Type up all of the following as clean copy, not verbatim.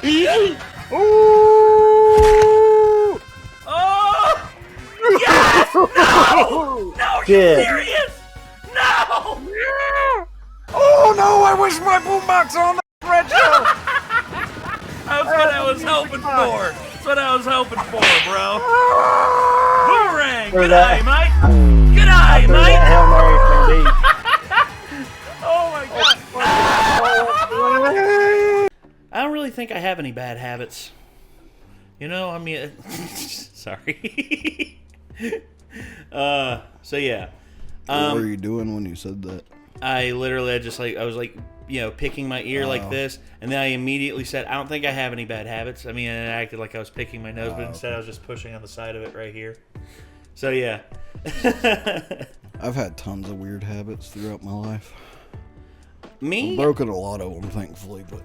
Ooh! Oh! Yes! No! No, are you serious? No! Oh no, I wish my boombox on the red show! That's what I was hoping for. That's what I was hoping for, bro. Boomerang! Good eye, Mike! Good eye, Mike! Hail Mary from deep. Oh my god! I don't really think I have any bad habits. You know, I mean, sorry. So yeah. What were you doing when you said that? I was like, you know, picking my ear like this, and then I immediately said, I don't think I have any bad habits. I mean, and I acted like I was picking my nose, but instead I was just pushing on the side of it right here. So yeah. I've had tons of weird habits throughout my life. Me? I've broken a lot of them, thankfully, but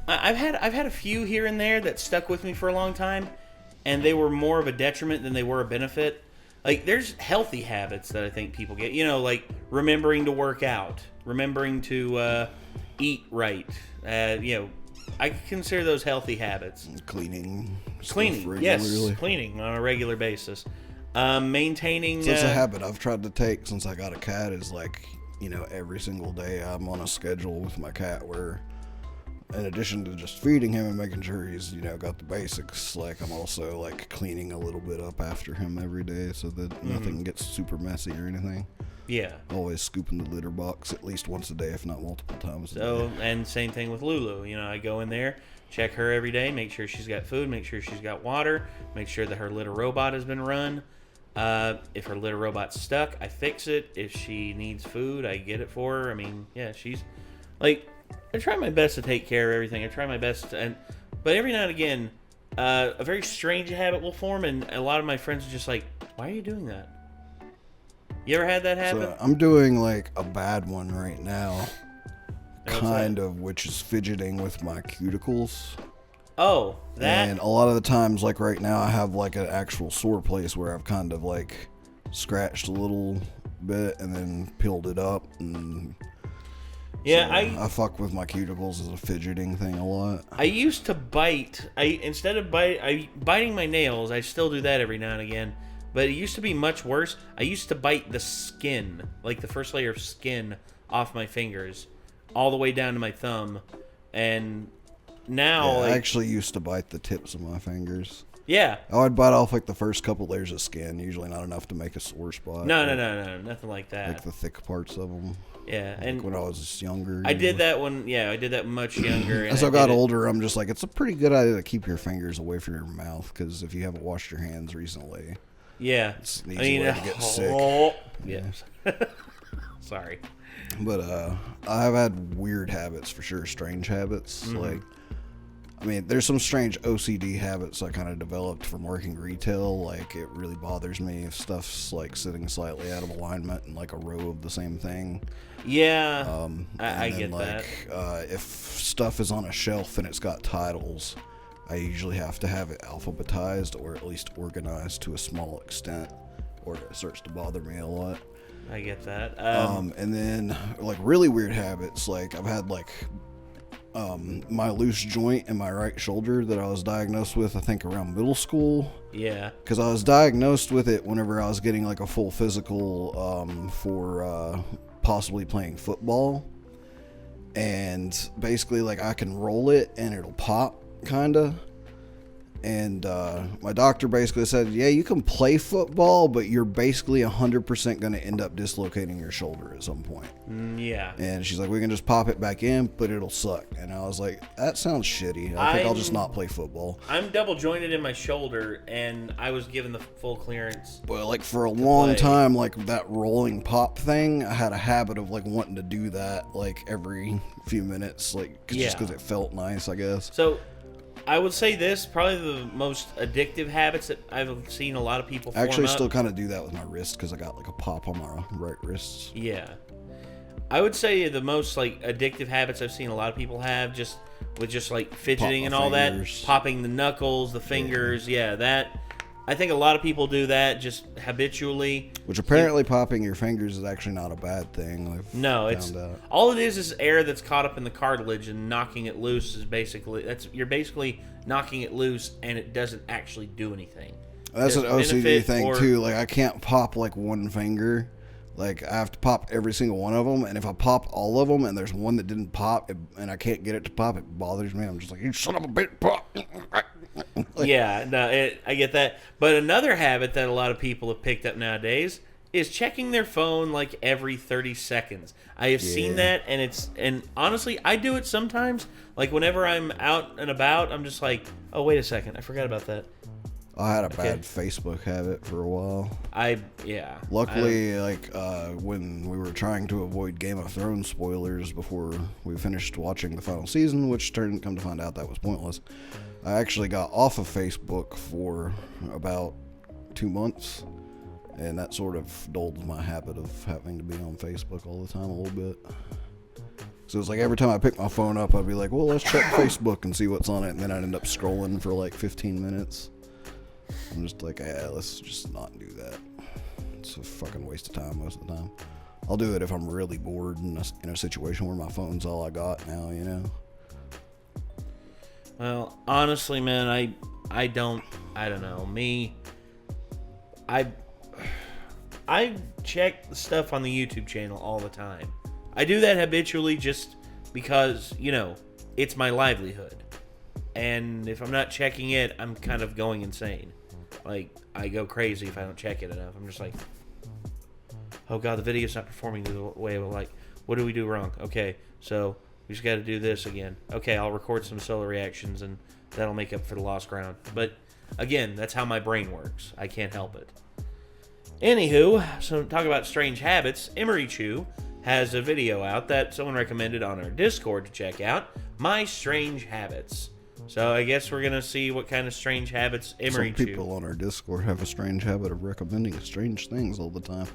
I've had a few here and there that stuck with me for a long time, and they were more of a detriment than they were a benefit. Like, there's healthy habits that I think people get. You know, like remembering to work out, remembering to eat right. You know, I consider those healthy habits. cleaning, Yes, cleaning on a regular basis. Maintaining. So it's a habit I've tried to take since I got a cat. Is like, you know, every single day I'm on a schedule with my cat where, in addition to just feeding him and making sure he's, you know, got the basics, like I'm also like cleaning a little bit up after him every day so that nothing gets super messy or anything. Yeah. Always scooping the litter box at least once a day, if not multiple times a day. And same thing with Lulu. You know, I go in there, check her every day, make sure she's got food, make sure she's got water, make sure that her litter robot has been run. If her litter robot's stuck, I fix it. If she needs food, I get it for her. I mean, yeah, she's like, I try my best to take care of everything. I try my best, but every now and again, a very strange habit will form, and a lot of my friends are just like, "Why are you doing that?" You ever had that happen? So I'm doing like a bad one right now, kind of, which is fidgeting with my cuticles. Oh, that. And a lot of the times, like right now, I have like an actual sore place where I've kind of like scratched a little bit and then peeled it up and. Yeah, so I fuck with my cuticles as a fidgeting thing a lot. I used to bite. Instead of biting my nails, I still do that every now and again. But it used to be much worse. I used to bite the skin, like the first layer of skin off my fingers, all the way down to my thumb. And now, I actually used to bite the tips of my fingers. Yeah. I would bite off like the first couple layers of skin, usually not enough to make a sore spot. No, nothing like that. Like the thick parts of them. Yeah, like and when I was younger. I did that I did that much younger. As I got older, I'm just like, it's a pretty good idea to keep your fingers away from your mouth, because if you haven't washed your hands recently, it's an easy way to get sick. Yes. Sorry. But I've had weird habits for sure, strange habits. Like, I mean, there's some strange OCD habits I kind of developed from working retail. Like, it really bothers me if stuff's like sitting slightly out of alignment in like a row of the same thing. Yeah, I get that. If stuff is on a shelf and it's got titles, I usually have to have it alphabetized or at least organized to a small extent, or it starts to bother me a lot. I get that. And then like really weird habits, like I've had like my loose joint in my right shoulder that I was diagnosed with, I think around middle school. Yeah. Because I was diagnosed with it whenever I was getting like a full physical for possibly playing football. And basically like I can roll it and it'll pop, kinda. And my doctor basically said, yeah, you can play football, but you're basically 100% going to end up dislocating your shoulder at some point. Yeah. And she's like, we can just pop it back in, but it'll suck. And I was like, that sounds shitty. I think I'll just not play football. I'm double jointed in my shoulder, and I was given the full clearance. But like for a long time, like that rolling pop thing, I had a habit of like wanting to do that like every few minutes, like just because it felt nice, I guess. So I would say this, probably the most addictive habits that I've seen a lot of people form actually up. Still kind of do that with my wrist because I got like a pop on my right wrists. Yeah. I would say the most like addictive habits I've seen a lot of people have, just with just like fidgeting and all fingers. That, popping the knuckles, the fingers, that. I think a lot of people do that just habitually. Which apparently popping your fingers is actually not a bad thing. No, all it is air that's caught up in the cartilage, and knocking it loose is you're basically knocking it loose, and it doesn't actually do anything. That's an OCD thing too. Like I can't pop like one finger. Like I have to pop every single one of them, and if I pop all of them and there's one that didn't pop and I can't get it to pop, it bothers me. I'm just like, you son of a bitch, pop. Yeah, no, I get that. But another habit that a lot of people have picked up nowadays is checking their phone like every 30 seconds. I have seen that, and honestly, I do it sometimes. Like whenever I'm out and about, I'm just like, oh, wait a second, I forgot about that. I had a bad Facebook habit for a while. Luckily, when we were trying to avoid Game of Thrones spoilers before we finished watching the final season, which come to find out that was pointless, I actually got off of Facebook for about 2 months, and that sort of dulled my habit of having to be on Facebook all the time a little bit. So it's like every time I pick my phone up, I'd be like, well, let's check Facebook and see what's on it, and then I'd end up scrolling for like 15 minutes. I'm just like, let's just not do that. It's a fucking waste of time most of the time. I'll do it if I'm really bored in a situation where my phone's all I got now, you know? Well, honestly, man, I don't know. I check the stuff on the YouTube channel all the time. I do that habitually just because, it's my livelihood. And if I'm not checking it, I'm kind of going insane. Like, I go crazy if I don't check it enough. I'm just like, oh god, the video's not performing the way I would like. What do we do wrong? Okay, so we just got to do this again. Okay, I'll record some solo reactions, and that'll make up for the lost ground. But, again, that's how my brain works. I can't help it. Anywho, so talk about strange habits. Emery Chew has a video out that someone recommended on our Discord to check out. My Strange Habits. So I guess we're going to see what kind of strange habits Emery Chew. Some people on our Discord have a strange habit of recommending strange things all the time.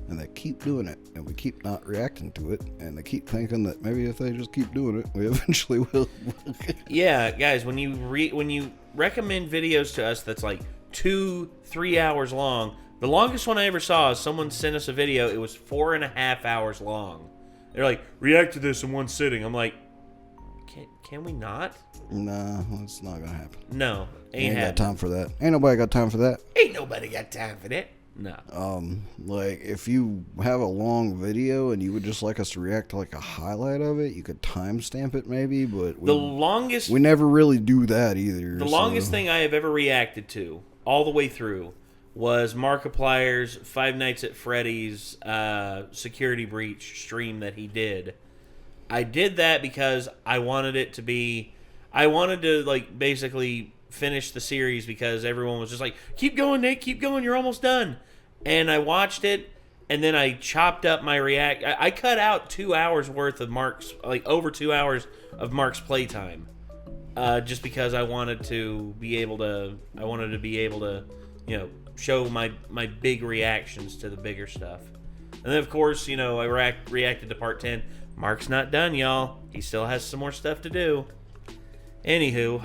And they keep doing it, and we keep not reacting to it, and they keep thinking that maybe if they just keep doing it, we eventually will. Yeah, guys, when you recommend videos to us that's like 2-3 hours long, the longest one I ever saw is someone sent us a video. It was 4.5 hours long. They're like, react to this in one sitting. I'm like, can we not? Nah, it's not gonna happen. No, ain't got time for that. Ain't nobody got time for that. Ain't nobody got time for that. No. Like if you have a long video and you would just like us to react to like a highlight of it, you could timestamp it maybe, but we never really do that either. The longest thing I have ever reacted to all the way through was Markiplier's Five Nights at Freddy's security breach stream that he did. I did that because I wanted to like basically finish the series because everyone was just like, keep going, Nick, keep going, you're almost done. And I watched it, and then I chopped up my I cut out 2 hours worth of Mark's, like over 2 hours of Mark's playtime, just because I wanted to be able to, show my big reactions to the bigger stuff. And then, of course, I reacted to part 10. Mark's not done, y'all. He still has some more stuff to do. Anywho,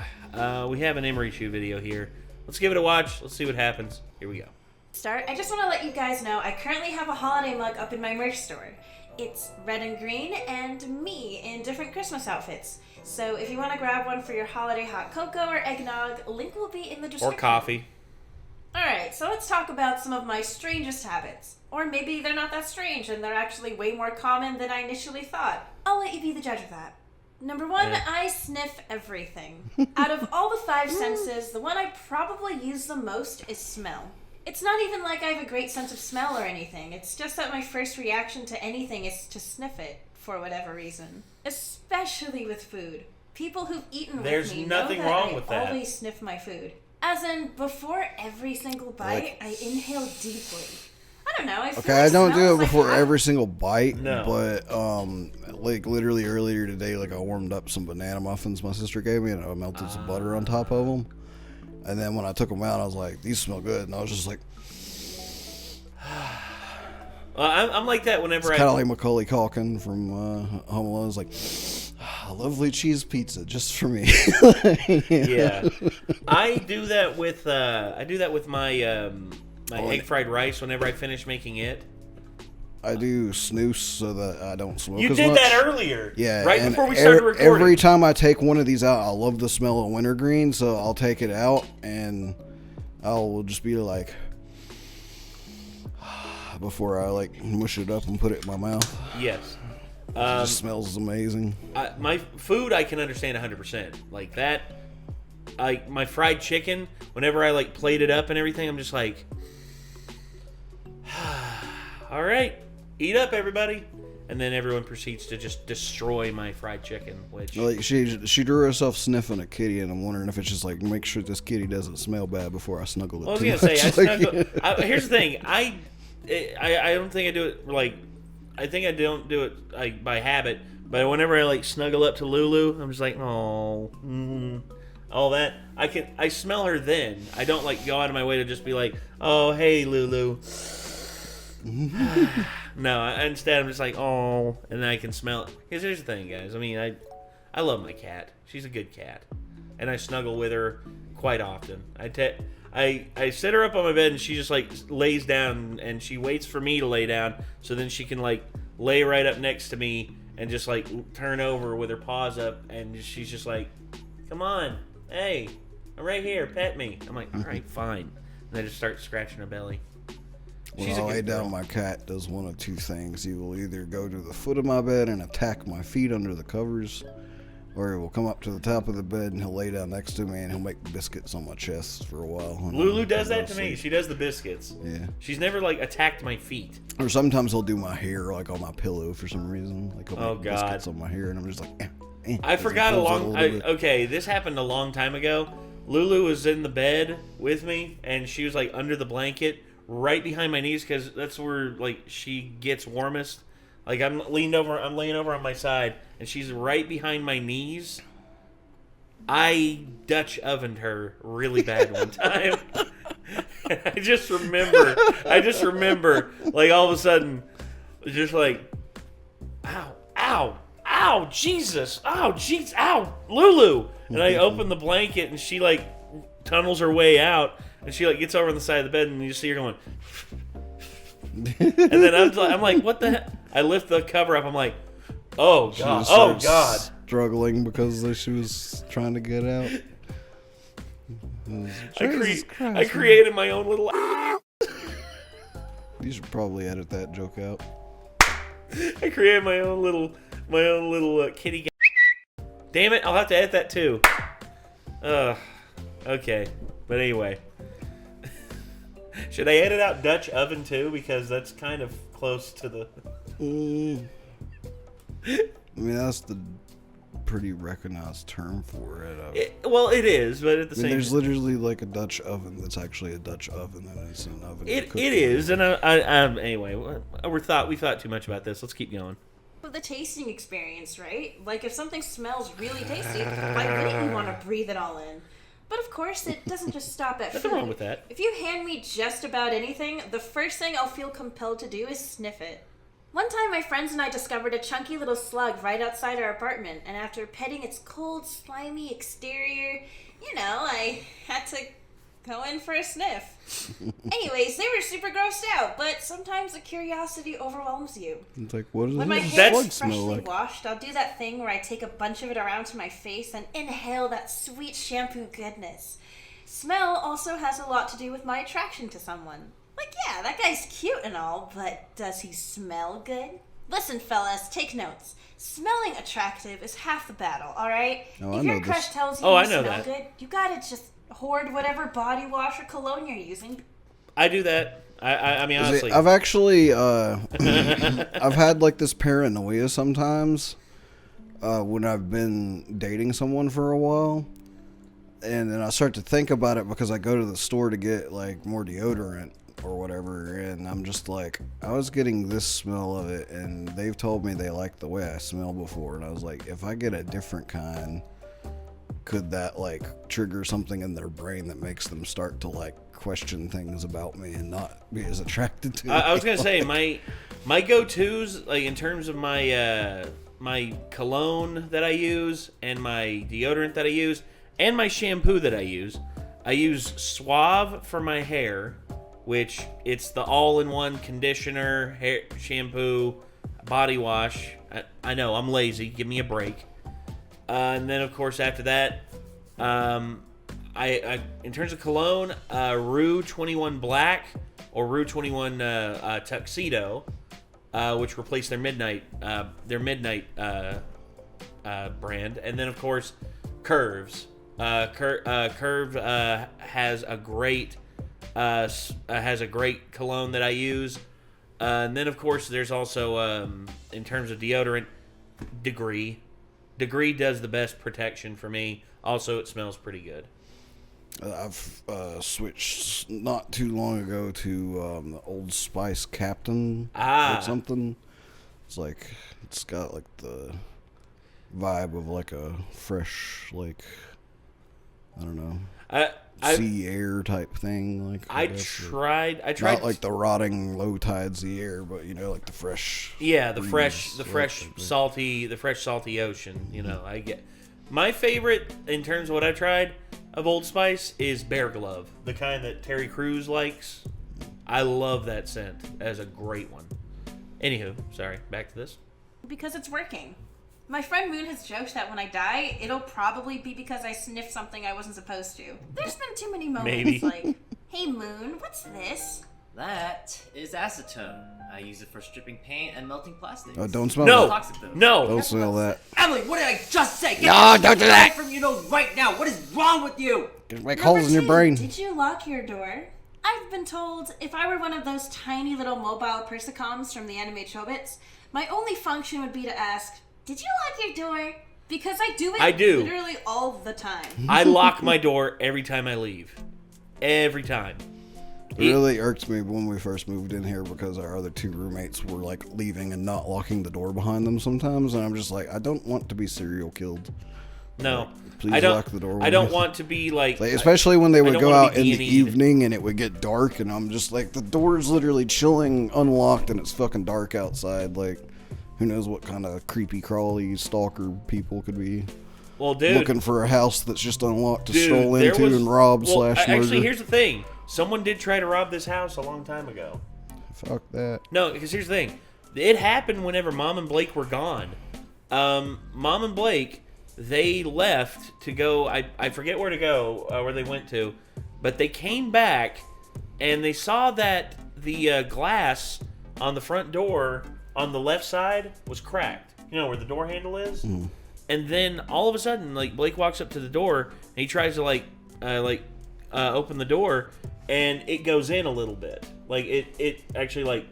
we have an Emery Chew video here. Let's give it a watch. Let's see what happens. Here we go. I just want to let you guys know I currently have a holiday mug up in my merch store. It's red and green and me in different Christmas outfits. So if you want to grab one for your holiday hot cocoa or eggnog, link will be in the description. Or coffee. Alright, so let's talk about some of my strangest habits. Or maybe they're not that strange and they're actually way more common than I initially thought. I'll let you be the judge of that. Number one, I sniff everything. Out of all the 5 senses, the one I probably use the most is smell. It's not even like I have a great sense of smell or anything. It's just that my first reaction to anything is to sniff it, for whatever reason. Especially with food. People who've eaten with me know that I always sniff my food. As in, before every single bite, I inhale deeply. I don't know. I don't do it before every single bite. No. But like literally earlier today, like I warmed up some banana muffins my sister gave me, and I melted some butter on top of them. And then when I took them out, I was like, "These smell good," and I was just like, I'm like that whenever it's kind of like Macaulay Culkin from Home Alone. It's like, a lovely cheese pizza just for me. Yeah, I do that with my my egg fried rice whenever I finish making it. I do snooze so that I don't smoke You as did much. that earlier. Yeah. Right and before we started recording. Every time I take one of these out, I love the smell of wintergreen, so I'll take it out and I'll just be like, before I like mush it up and put it in my mouth. Yes. It just smells amazing. My food I can understand 100%. Like that, my fried chicken, whenever I like plate it up and everything, I'm just like, all right, eat up, everybody. And then everyone proceeds to just destroy my fried chicken, which... Like she drew herself sniffing a kitty, and I'm wondering if it's just like, make sure this kitty doesn't smell bad before I snuggle it. I was going to say, here's the thing. I don't think I do it, like... I think I don't do it like by habit, but whenever I like snuggle up to Lulu, I'm just like, oh, all that. I smell her then. I don't like go out of my way to just be like, oh, hey, Lulu. No, instead I'm just like, oh, and then I can smell it. Because here's the thing, guys. I mean, I love my cat. She's a good cat, and I snuggle with her quite often. I set her up on my bed, and she just like lays down, and she waits for me to lay down, so then she can like lay right up next to me and just like turn over with her paws up, and she's just like, come on, hey, I'm right here, pet me. I'm like, all right, fine. And I just start scratching her belly. When I lay down, my cat does one of two things. He will either go to the foot of my bed and attack my feet under the covers, or he will come up to the top of the bed and he'll lay down next to me and he'll make biscuits on my chest for a while. Lulu does that to me. She does the biscuits. Yeah. She's never like attacked my feet. Or sometimes he'll do my hair like on my pillow for some reason. Like he'll make biscuits on my hair, and I'm just like, I forgot okay, this happened a long time ago. Lulu was in the bed with me, and she was like under the blanket, right behind my knees, because that's where like she gets warmest. Like I'm laying over on my side, and she's right behind my knees. I Dutch ovened her really bad one time. I just remember, like all of a sudden, just like, ow, Jesus, ow, jeez, ow, Lulu. And I open the blanket, and she like tunnels her way out, and she like gets over on the side of the bed, and you see her going. And then I'm like, what the heck? I lift the cover up. I'm like, oh god, oh god. Struggling because she was trying to get out. I created my own little. You should probably edit that joke out. I created my own little kitty. Damn it! I'll have to edit that too. Okay, but anyway. Should I edit out Dutch oven too? Because that's kind of close to the... I mean, that's the pretty recognized term for it. Well, it is, but at the same time... There's literally like a Dutch oven that's actually a Dutch oven, and it's an oven. It is, and anyway, we thought too much about this. Let's keep going. The tasting experience, right? Like, if something smells really tasty, why wouldn't you want to breathe it all in? But of course, it doesn't just stop at food. Nothing wrong with that. If you hand me just about anything, the first thing I'll feel compelled to do is sniff it. One time, my friends and I discovered a chunky little slug right outside our apartment, and after petting its cold, slimy exterior, I had to go in for a sniff. Anyways, they were super grossed out, but sometimes the curiosity overwhelms you. It's like, what does When my a hair slug is smell freshly like? washed, I'll do that thing where I take a bunch of it around to my face and inhale that sweet shampoo goodness. Smell also has a lot to do with my attraction to someone. Like, yeah, that guy's cute and all, but does he smell good? Listen, fellas, take notes. Smelling attractive is half the battle, alright? Oh, if I know your crush this. tells you I you know smell that. good, you gotta just hoard whatever body wash or cologne you're using. I do that. I mean, honestly. I've actually, I've had like this paranoia sometimes when I've been dating someone for a while. And then I start to think about it because I go to the store to get like more deodorant or whatever, and I'm just like, I was getting this smell of it, and they've told me they like the way I smell before, and I was like, if I get a different kind, could that like trigger something in their brain that makes them start to like question things about me and not be as attracted to me? I was gonna say my go-tos, like in terms of my my cologne that I use, and my deodorant that I use, and my shampoo that I use. I use Suave for my hair, which it's the all-in-one conditioner, hair, shampoo, body wash. I know, I'm lazy. Give me a break. And then, of course, after that, I in terms of cologne, Rue 21 Black or Rue 21 Tuxedo, which replaced their Midnight brand. And then, of course, Curves. Curve has a great cologne that I use. And then, of course, there's also, in terms of deodorant, Degree. Degree does the best protection for me. Also, it smells pretty good. I've switched not too long ago to the Old Spice Captain or something. It's got like the vibe of like a fresh, like, I don't know, sea air type thing. Like I tried not like the rotting low tide sea air, but you know, like the fresh. Yeah, the breeze, fresh salty ocean. You know, I get my favorite in terms of what I tried of Old Spice is Bear Glove, the kind that Terry Crews likes. I love that scent as a great one. Anywho, sorry, back to this. Because it's working. My friend Moon has joked that when I die, it'll probably be because I sniffed something I wasn't supposed to. There's been too many moments like, hey Moon, what's this? That is acetone. I use it for stripping paint and melting plastics. Oh, don't smell No, that. Toxic though. no. Don't smell that. Emily, what did I just say? Get No, that don't do shit that. from your nose right now. What is wrong with you? Just make Number holes in your 2, brain. Did you lock your door? I've been told if I were one of those tiny little mobile persicoms from the anime Chobits, my only function would be to ask, did you lock your door? Because I do it I do. literally all the time. I lock my door every time I leave. Every time. It really irks me when we first moved in here because our other 2 roommates were like leaving and not locking the door behind them sometimes, and I'm just like, I don't want to be serial killed. No. Please I don't, lock the door. I don't want to be like especially when they would don't go wanna out be in the D&D'd. evening and it would get dark, and I'm just like, the door's literally chilling, unlocked, and it's fucking dark outside. Like, who knows what kind of creepy crawly stalker people could be well, dude, looking for a house that's just unlocked to dude, stroll there into was- and rob well, slash murder. Actually, here's the thing. Someone did try to rob this house a long time ago. Fuck that. No, because here's the thing. It happened whenever Mom and Blake were gone. Mom and Blake, they left to go, I forget where to go, where they went to, but they came back and they saw that the glass on the front door on the left side was cracked. You know, where the door handle is? Mm. And then all of a sudden, like, Blake walks up to the door and he tries to, open the door, and it goes in a little bit. Like, it actually, like,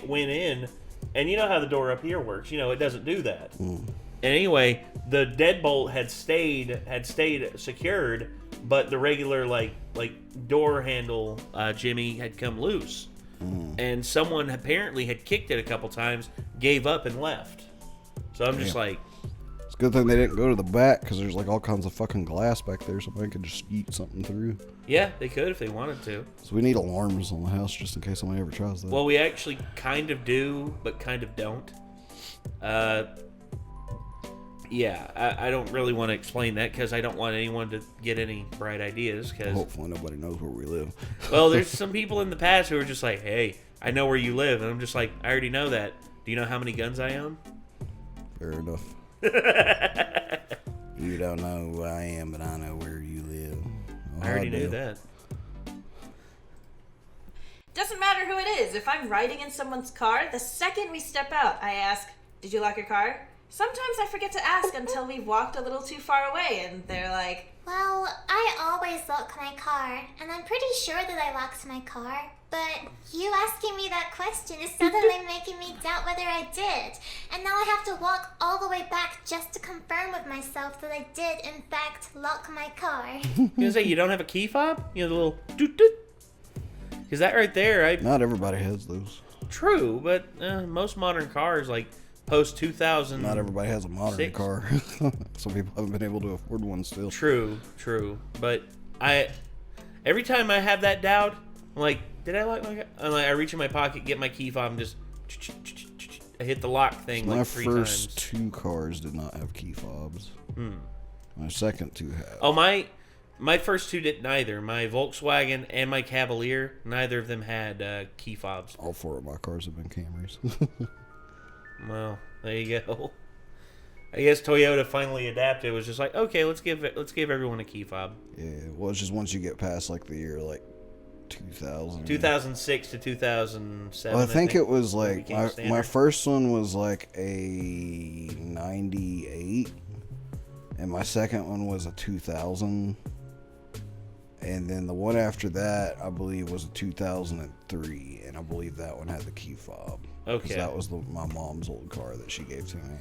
went in. And you know how the door up here works. You know, it doesn't do that. And anyway, the deadbolt had stayed secured, but the regular, like door handle, Jimmy, had come loose. And someone apparently had kicked it a couple times, gave up, and left. So I'm just like... It's a good thing they didn't go to the back, because there's like all kinds of fucking glass back there, so they could just eat something through. Yeah, they could if they wanted to. So we need alarms on the house just in case somebody ever tries that. Well, we actually kind of do, but kind of don't. Yeah, I don't really want to explain that because I don't want anyone to get any bright ideas. Cause, hopefully nobody knows where we live. well, there's some people in the past who are just like, hey, I know where you live. And I'm just like, I already know that. Do you know how many guns I own? Fair enough. You don't know who I am, but I know where you live. Oh, I already do. knew that. Doesn't matter who it is. If I'm riding in someone's car, the second we step out, I ask, did you lock your car? Sometimes I forget to ask until we've walked a little too far away, and they're like, well, I always lock my car, and I'm pretty sure that I locked my car, but you asking me that question is suddenly making me doubt whether I did, and now I have to walk all the way back just to confirm with myself that I did, in fact, lock my car. You gonna say you don't have a key fob? You know, the little doot-doot? Because that right there, Not everybody has those. True, but most modern cars, like, post 2000. Not everybody has a modern 6. car. Some people haven't been able to afford one still. True. But every time I have that doubt, I'm like, did I lock my car? I'm like, I reach in my pocket, get my key fob, and just, hit the lock thing My like 3 first times. 2 cars did not have key fobs. My second 2 have. Oh, my first 2 didn't either. My Volkswagen and my Cavalier, neither of them had key fobs. All 4 of my cars have been Camrys. Well, there you go. I guess Toyota finally adapted. It was just like, okay, let's give everyone a key fob. Yeah, well, it's just once you get past like the year like 2000. 2006 to 2007. Well, I think it was like became my standard. first one was like a 98, and my second one was a 2000, and then the one after that I believe was a 2003, and I believe that one had the key fob. 'Cause Okay. that was my mom's old car that she gave to me.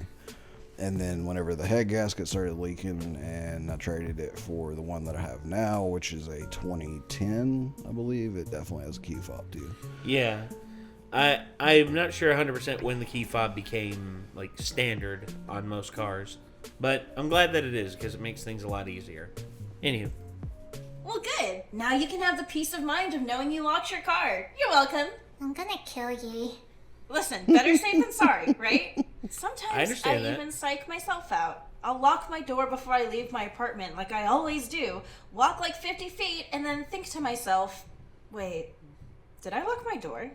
And then whenever the head gasket started leaking, and I traded it for the one that I have now, which is a 2010, I believe, it definitely has a key fob too. Yeah. I'm not sure 100% when the key fob became like standard on most cars, but I'm glad that it is because it makes things a lot easier. Anywho, Well, good. Now you can have the peace of mind of knowing you locked your car. You're welcome. I'm gonna kill you. Listen, better safe than sorry, right? I Sometimes understand that. even psych myself out. I'll lock my door before I leave my apartment, like I always do, walk like 50 feet, and then think to myself, wait, did I lock my door?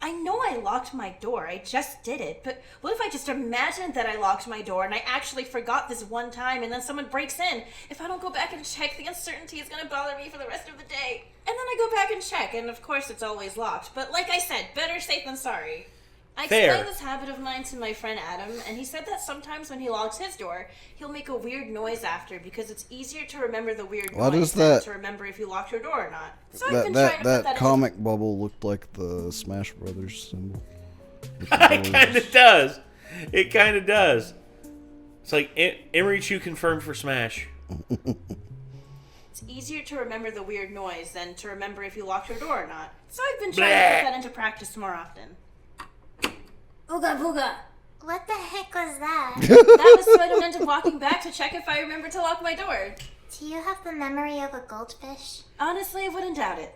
I know I locked my door, I just did it, but what if I just imagined that I locked my door and I actually forgot this one time and then someone breaks in? If I don't go back and check, the uncertainty is going to bother me for the rest of the day. And then I go back and check, and of course it's always locked, but like I said, better safe than sorry. I Fair. explained this habit of mine to my friend Adam, and he said that sometimes when he locks his door, he'll make a weird noise after because it's easier to remember the weird What noise is than that? to remember if you locked your door or not. So I've been trying That to put that that into- comic bubble looked like the Smash Brothers symbol. With the it kind doors. of does. It kind of does. It's like Emery Chu confirmed for Smash. It's easier to remember the weird noise than to remember if you locked your door or not. So I've been trying to Bleh. put that into practice more often. Ooga booga. What the heck was that? That was so I don't end up walking back to check if I remember to lock my door. Do you have the memory of a goldfish? Honestly, I wouldn't doubt it.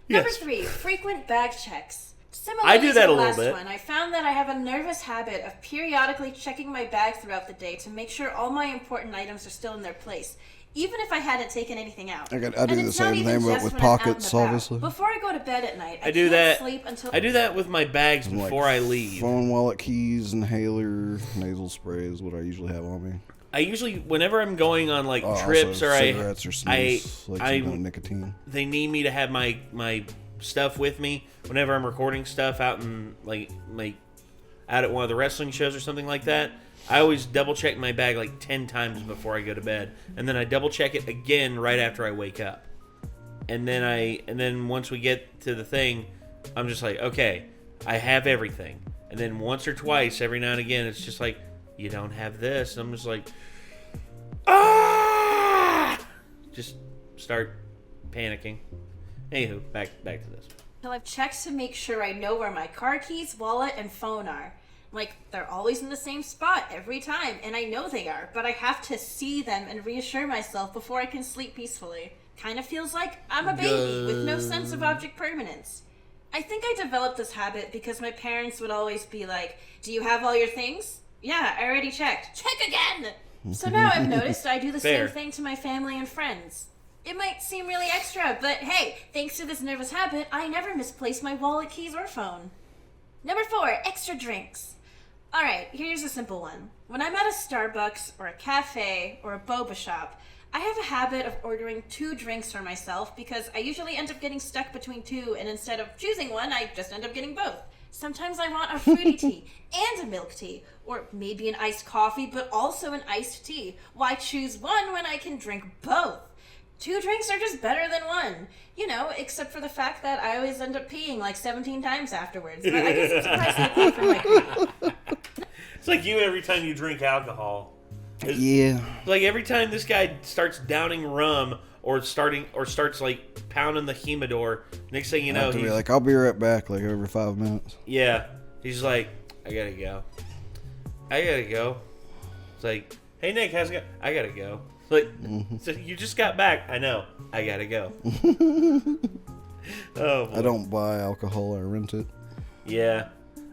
Yes. Number 3, frequent bag checks. Similarly I do that to the a little last bit. one, I found that I have a nervous habit of periodically checking my bag throughout the day to make sure all my important items are still in their place, even if I hadn't taken anything out. I do And the it's not same even thing, but just with when I'm out and pockets, about. obviously. Before I go to bed at night, I I do can't that. sleep until I do that with my bags Like before I leave. Phone, wallet, keys, inhaler, nasal spray is what I usually have on me. I usually, whenever I'm going on like Oh, trips also or cigarettes or snus, like I- some kind of nicotine. they need me to have my stuff with me whenever I'm recording stuff out in like out at one of the wrestling shows or something like that. I always double check my bag like 10 times before I go to bed, and then I double check it again right after I wake up. And then once we get to the thing, I'm just like, okay, I have everything. And then once or twice every now and again, it's just like, you don't have this. And I'm just like, ah! Just start panicking. Anywho, back to this. I've checked to make sure I know where my car keys, wallet, and phone are. Like, they're always in the same spot every time, and I know they are, but I have to see them and reassure myself before I can sleep peacefully. Kind of feels like I'm a baby with no sense of object permanence. I think I developed this habit because my parents would always be like, do you have all your things? Yeah, I already checked. Check again! So now I've noticed I do the Fair. same thing to my family and friends. It might seem really extra, but hey, thanks to this nervous habit, I never misplace my wallet, keys, or phone. Number 4, extra drinks. Alright, here's a simple one. When I'm at a Starbucks or a cafe or a boba shop, I have a habit of ordering 2 drinks for myself because I usually end up getting stuck between 2, and instead of choosing one, I just end up getting both. Sometimes I want a fruity tea and a milk tea, or maybe an iced coffee but also an iced tea. Why choose one when I can drink both? 2 drinks are just better than one. You know, except for the fact that I always end up peeing like 17 times afterwards. But I guess it's a price I pay for my cream. It's like you every time you drink alcohol. Yeah. Like every time this guy starts downing rum or starts like pounding the humidor, next thing you I know, have to be he's like, I'll be right back, like every 5 minutes. yeah, he's like, I gotta go. It's like, hey Nick, how's it going? I gotta go. Like, so you just got back. I know. I gotta go. Oh, boy. I don't buy alcohol, I rent it. Yeah.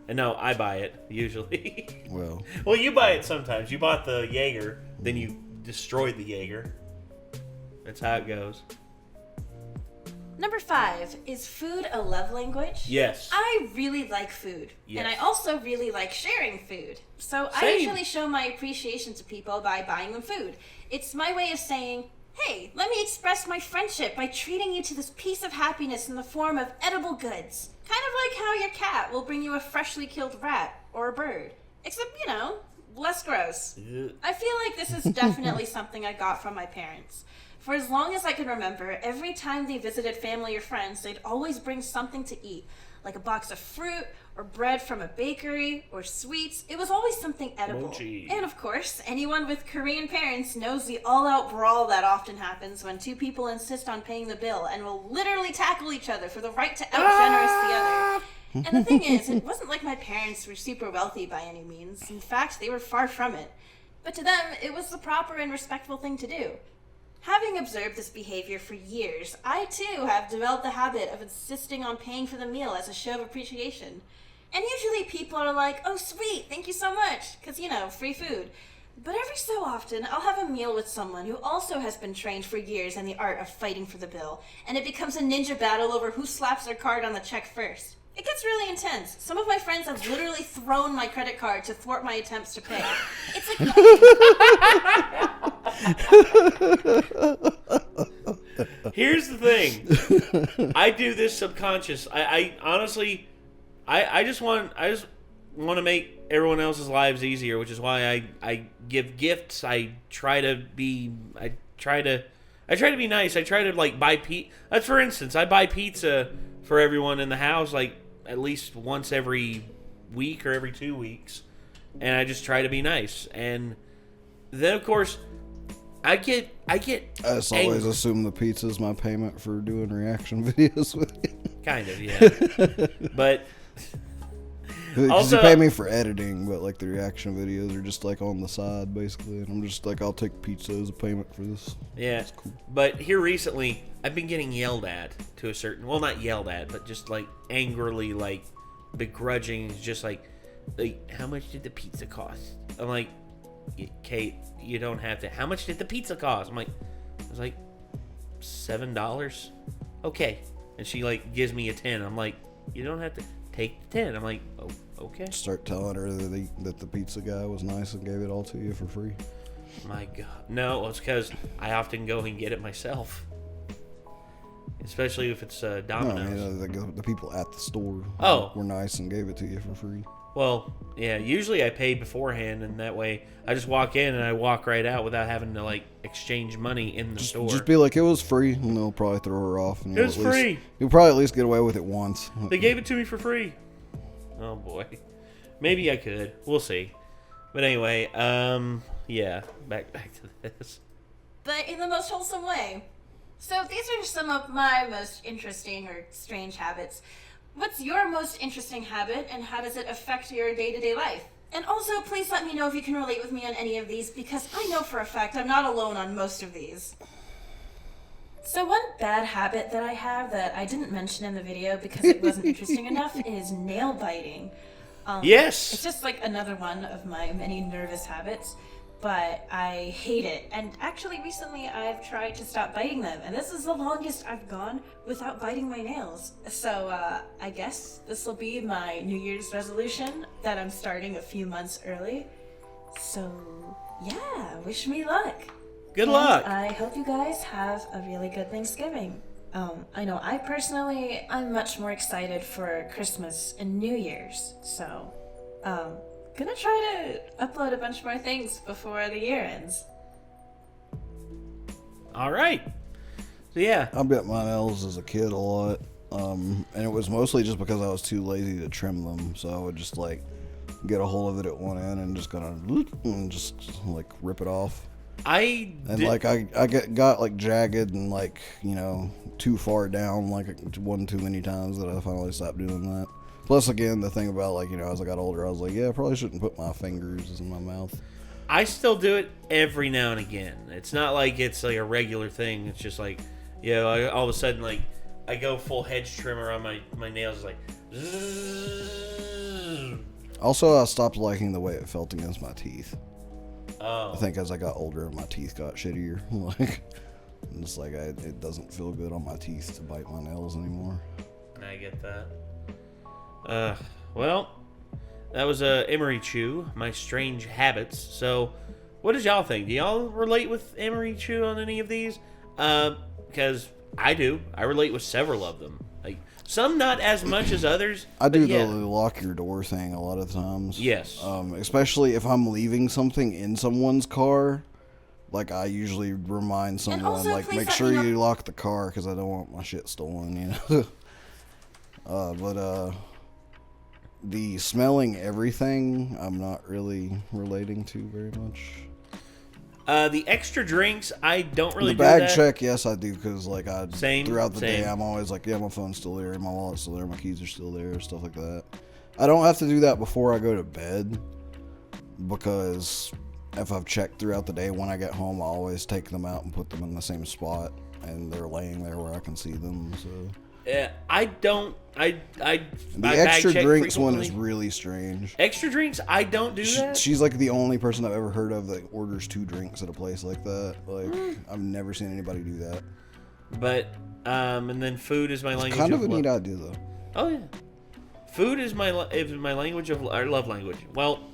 And no, I buy it, usually. Well, you buy it sometimes. You bought the Jaeger, then you destroyed the Jaeger. That's how it goes. Number 5, is food a love language? Yes. I really like food. Yes. And I also really like sharing food. So I Same. usually show my appreciation to people by buying them food. It's my way of saying, hey, let me express my friendship by treating you to this piece of happiness in the form of edible goods. Kind of like how your cat will bring you a freshly killed rat or a bird. Except, less gross. I feel like this is definitely something I got from my parents. For as long as I can remember, every time they visited family or friends, they'd always bring something to eat, like a box of fruit, or bread from a bakery, or sweets. It was always something edible. Mochi. And of course, anyone with Korean parents knows the all-out brawl that often happens when two people insist on paying the bill and will literally tackle each other for the right to out-generous the other. And the thing is, it wasn't like my parents were super wealthy by any means. In fact, they were far from it. But to them, it was the proper and respectful thing to do. Having observed this behavior for years, I too have developed the habit of insisting on paying for the meal as a show of appreciation. And usually people are like, oh sweet, thank you so much, because, free food. But every so often, I'll have a meal with someone who also has been trained for years in the art of fighting for the bill, and it becomes a ninja battle over who slaps their card on the check first. It gets really intense. Some of my friends have literally thrown my credit card to thwart my attempts to pay. It's like... Here's the thing. I do this subconscious. I honestly, I just want to make everyone else's lives easier, which is why I give gifts. I try to be nice. I try to buy pizza. For instance, I buy pizza for everyone in the house at least once every week or every 2 weeks, and I just try to be nice. And then of course I get I just always assume the pizza's my payment for doing reaction videos with you. Kind of, yeah. But also, you pay me for editing, but the reaction videos are just on the side basically, and I'm just I'll take pizza as a payment for this. Yeah, that's cool. But here recently, I've been getting yelled at to a certain, well, not yelled at, but just angrily, begrudging, just how much did the pizza cost? I'm like, Kate, you don't have to. How much did the pizza cost? I was $7. Okay. And she gives me a 10. I'm like, you don't have to take the 10. I'm like, oh, okay. Start telling her that the pizza guy was nice and gave it all to you for free. My God. No, it's because I often go and get it myself. Especially if it's Domino's. No, the people at the store were nice and gave it to you for free. Well, yeah, usually I pay beforehand, and that way I just walk in and I walk right out without having to exchange money in the store. Just be like, it was free, and they'll probably throw her off. And it was free. You'll probably at least get away with it once. They gave it to me for free. Oh boy, maybe I could. We'll see. But anyway, yeah, back to this. But in the most wholesome way. So these are some of my most interesting or strange habits. What's your most interesting habit, and how does it affect your day-to-day life? And also, please let me know if you can relate with me on any of these, because I know for a fact I'm not alone on most of these. So one bad habit that I have that I didn't mention in the video because it wasn't interesting enough is nail biting. Yes! It's just another one of my many nervous habits. But I hate it. And actually, recently I've tried to stop biting them, and this is the longest I've gone without biting my nails. So I guess this will be my New Year's resolution that I'm starting a few months early. So yeah, wish me luck. Good luck. I hope you guys have a really good Thanksgiving. I know I'm much more excited for Christmas and New Year's. So gonna try to upload a bunch more things before the year ends. All right. So yeah, I bit my nails as a kid a lot, and it was mostly just because I was too lazy to trim them. So I would just get a hold of it at one end and just just rip it off. I got jagged and too far down, one too many times that I finally stopped doing that. Plus, again, the thing about, as I got older, I was I probably shouldn't put my fingers in my mouth. I still do it every now and again. It's not it's a regular thing. It's just all of a sudden, I go full hedge trimmer on my nails, zzz, Also, I stopped liking the way it felt against my teeth. Oh. I think as I got older, my teeth got shittier. Like, it's like it doesn't feel good on my teeth to bite my nails anymore. I get that. Well, that was Emery Chew, My Strange Habits. So, what did y'all think? Do y'all relate with Emery Chew on any of these? Because I do. I relate with several of them. Like, some not as much as others. I do yeah. the lock your door thing a lot of times. Yes. Especially if I'm leaving something in someone's car. Like, I usually remind someone, also, like, please make let sure me know- you lock the car because I don't want my shit stolen, you know? The smelling everything, I'm not really relating to very much. The extra drinks, I don't really The bag do that. check, yes, I do, because, like, throughout the same. day, I'm always like, yeah, my phone's still there, my wallet's still there, my keys are still there, stuff like that. I don't have to do that before I go to bed, because if I've checked throughout the day, when I get home, I always take them out and put them in the same spot, and they're laying there where I can see them, so... I don't. The bag extra check drinks one frequently. is really strange. Extra drinks, I don't do that. She's like the only person I've ever heard of that orders 2 drinks at a place like that. Like, I've never seen anybody do that. But and then food is my language. Kind of a love. neat idea, though. Oh yeah, food is my language of our love language. Well,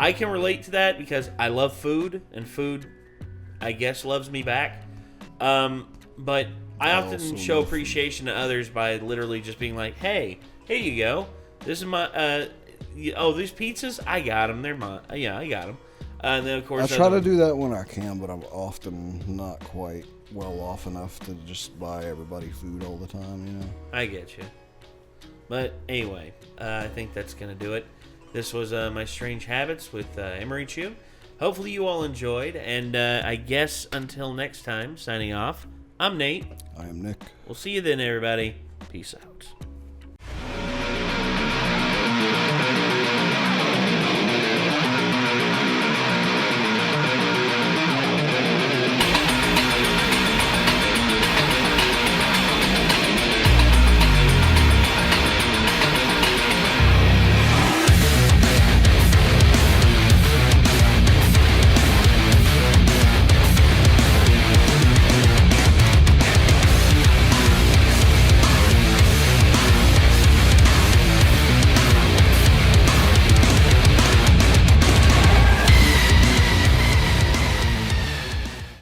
I can relate to that because I love food, and food, I guess, loves me back. But I often also show love appreciation to others by literally just being like, "Hey, here you go. This is my these pizzas, I got them. They're mine. Yeah, I got them." And then of course I try to do that when I can, but I'm often not quite well off enough to just buy everybody food all the time, you know? I get you. But anyway, I think that's going to do it. This was My Strange Habits with Emery Chew. Hopefully you all enjoyed, and I guess until next time, signing off, I'm Nate. I am Nick. We'll see you then, everybody. Peace out.